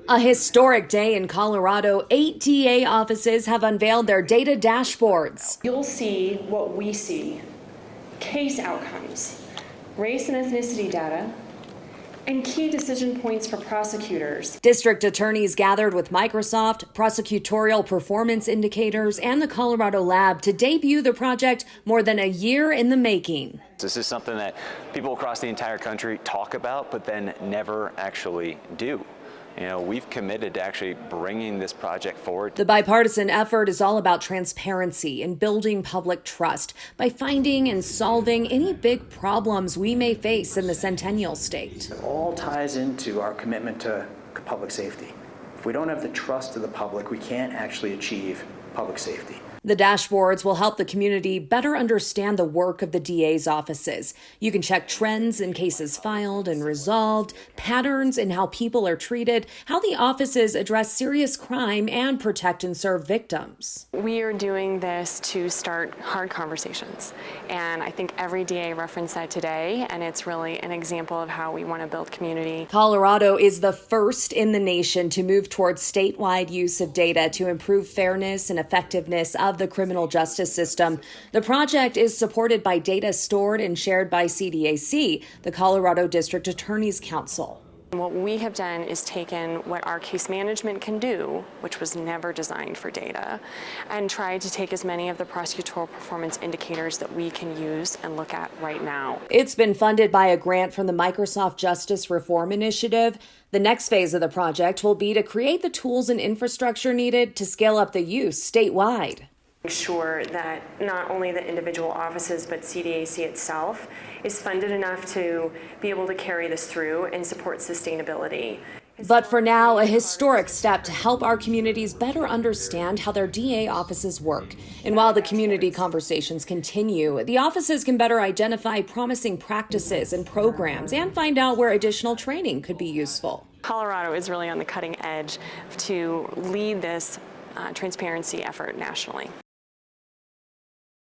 A historic day in Colorado. 8 DA offices have unveiled their data dashboards. You'll see what we see: case outcomes, race and ethnicity data, and key decision points for prosecutors. District attorneys gathered with Microsoft, prosecutorial performance indicators, and the Colorado Lab to debut the project more than a year in the making. This is something that people across the entire country talk about, but then never actually do. We've committed to actually bringing this project forward. The bipartisan effort is all about transparency and building public trust by finding and solving any big problems we may face in the Centennial State. It all ties into our commitment to public safety. If we don't have the trust of the public, we can't actually achieve public safety. The dashboards will help the community better understand the work of the DA's offices. You can check trends in cases filed and resolved, patterns in how people are treated, how the offices address serious crime, and protect and serve victims. We are doing this to start hard conversations, and I think every DA referenced that today, and it's really an example of how we want to build community. Colorado is the first in the nation to move towards statewide use of data to improve fairness and effectiveness of the criminal justice system. The project is supported by data stored and shared by CDAC, the Colorado District Attorney's Council. What we have done is taken what our case management can do, which was never designed for data, and tried to take as many of the prosecutorial performance indicators that we can use and look at right now. It's been funded by a grant from the Microsoft Justice Reform Initiative. The next phase of the project will be to create the tools and infrastructure needed to scale up the use statewide. Sure that not only the individual offices but CDAC itself is funded enough to be able to carry this through and support sustainability. But for now, a historic step to help our communities better understand how their DA offices work. And while the community conversations continue, the offices can better identify promising practices and programs and find out where additional training could be useful. Colorado is really on the cutting edge to lead this transparency effort nationally.